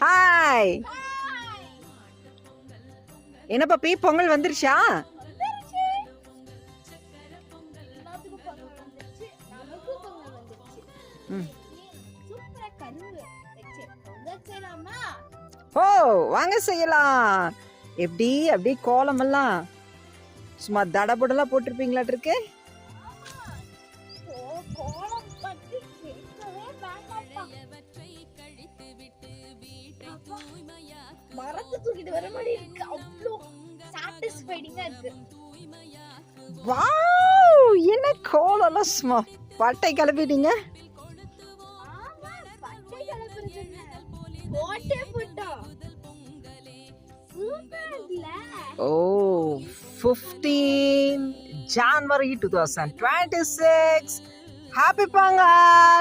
Hi. என்ன பாப்பி, பொங்கல் வந்துருச்சா? ஓ, வாங்க செய்யலாம். எப்படி அப்படி கோலம் எல்லாம் சும்மா தடபுடலாம் போட்டிருப்பீங்களாட்டு இருக்கு. மரத்தை தூக்கிட்டு வர மாதிரி இருக்கு. அவ்வளோ சாட்டிஸ்ஃபைடிங்கா இருக்கு. வாவ், என்ன கோலம்லாம் சும்மா பட்டை கிளப்பிட்டீங்க. ஓ, 15 January 2026. ஹாப்பி பொங்கல்.